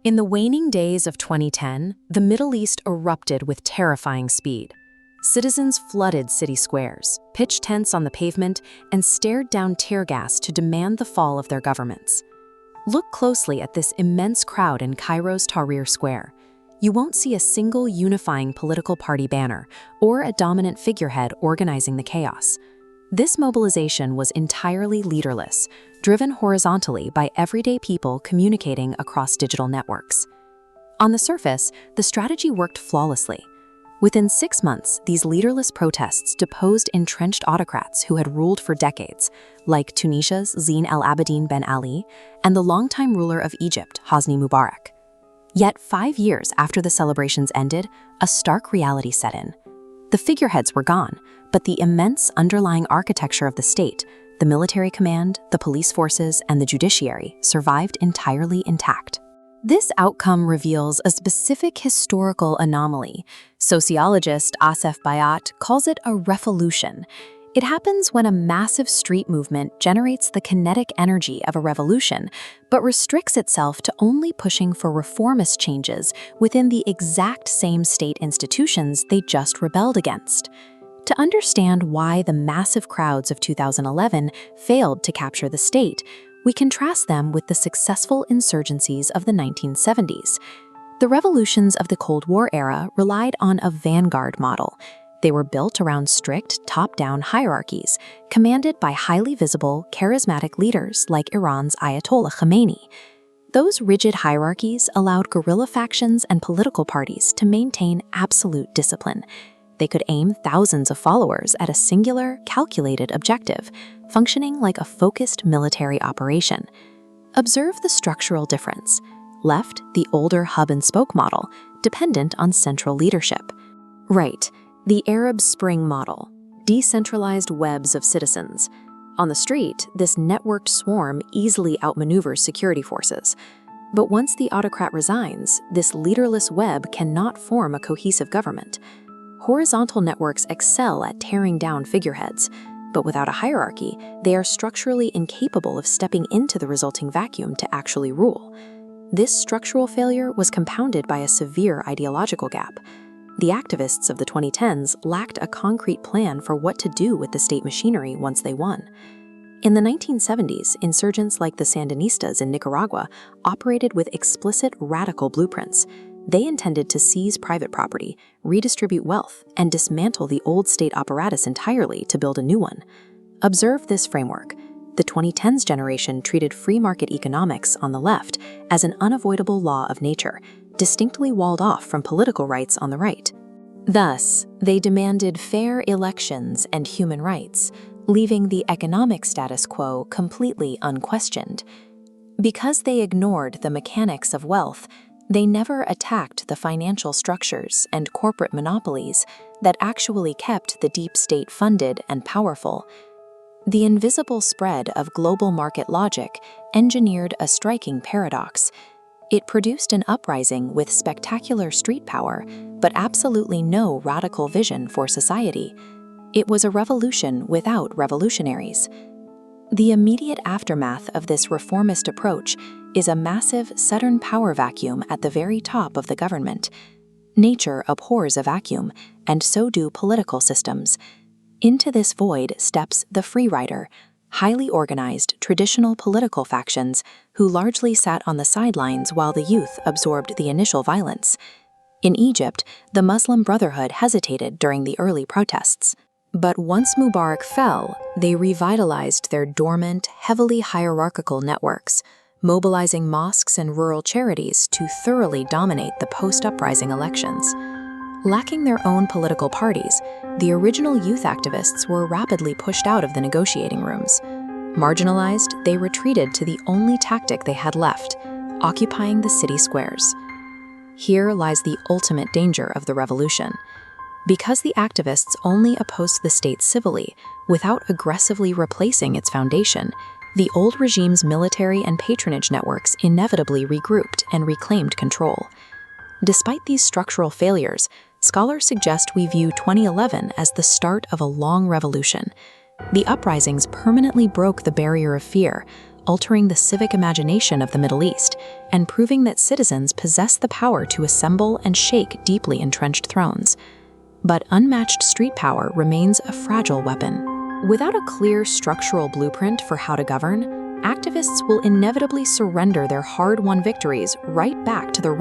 In the waning days of 2010, the Middle East erupted with terrifying speed. Citizens flooded city squares, pitched tents on the pavement, and stared down tear gas to demand the fall of their governments. Look closely at this immense crowd in Cairo's Tahrir Square. You won't see a single unifying political party banner or a dominant figurehead organizing the chaos. This mobilization was entirely leaderless, driven horizontally by everyday people communicating across digital networks. On the surface, the strategy worked flawlessly. Within 6 months, these leaderless protests deposed entrenched autocrats who had ruled for decades, like Tunisia's Zine El Abidine Ben Ali and the longtime ruler of Egypt, Hosni Mubarak. Yet 5 years after the celebrations ended, a stark reality set in. The figureheads were gone, but the immense underlying architecture of the state, the military command, the police forces, and the judiciary survived entirely intact. This outcome reveals a specific historical anomaly. Sociologist Asef Bayat calls it a revolution. It happens when a massive street movement generates the kinetic energy of a revolution, but restricts itself to only pushing for reformist changes within the exact same state institutions they just rebelled against. To understand why the massive crowds of 2011 failed to capture the state, we contrast them with the successful insurgencies of the 1970s. The revolutions of the Cold War era relied on a vanguard model. They were built around strict, top-down hierarchies, commanded by highly visible, charismatic leaders like Iran's Ayatollah Khamenei. Those rigid hierarchies allowed guerrilla factions and political parties to maintain absolute discipline. They could aim thousands of followers at a singular, calculated objective, functioning like a focused military operation. Observe the structural difference. Left, the older hub-and-spoke model, dependent on central leadership. Right, the Arab Spring model, decentralized webs of citizens. On the street, this networked swarm easily outmaneuvers security forces. But once the autocrat resigns, this leaderless web cannot form a cohesive government. Horizontal networks excel at tearing down figureheads, but without a hierarchy, they are structurally incapable of stepping into the resulting vacuum to actually rule. This structural failure was compounded by a severe ideological gap. The activists of the 2010s lacked a concrete plan for what to do with the state machinery once they won. In the 1970s, insurgents like the Sandinistas in Nicaragua operated with explicit radical blueprints. They intended to seize private property, redistribute wealth, and dismantle the old state apparatus entirely to build a new one. Observe this framework. The 2010s generation treated free market economics on the left as an unavoidable law of nature, distinctly walled off from political rights on the right. Thus, they demanded fair elections and human rights, leaving the economic status quo completely unquestioned. Because they ignored the mechanics of wealth, they never attacked the financial structures and corporate monopolies that actually kept the deep state funded and powerful. The invisible spread of global market logic engineered a striking paradox. It produced an uprising with spectacular street power, but absolutely no radical vision for society. It was a revolution without revolutionaries. The immediate aftermath of this reformist approach is a massive sudden power vacuum at the very top of the government. Nature abhors a vacuum, and so do political systems. Into this void steps the free rider, highly organized traditional political factions who largely sat on the sidelines while the youth absorbed the initial violence. In Egypt, the Muslim Brotherhood hesitated during the early protests. But once Mubarak fell, they revitalized their dormant, heavily hierarchical networks, mobilizing mosques and rural charities to thoroughly dominate the post-uprising elections. Lacking their own political parties, the original youth activists were rapidly pushed out of the negotiating rooms. Marginalized, they retreated to the only tactic they had left, occupying the city squares. Here lies the ultimate danger of the revolution. Because the activists only opposed the state civilly, without aggressively replacing its foundation, the old regime's military and patronage networks inevitably regrouped and reclaimed control. Despite these structural failures, scholars suggest we view 2011 as the start of a long revolution. The uprisings permanently broke the barrier of fear, altering the civic imagination of the Middle East and proving that citizens possess the power to assemble and shake deeply entrenched thrones. But unmatched street power remains a fragile weapon. Without a clear structural blueprint for how to govern, activists will inevitably surrender their hard-won victories right back to the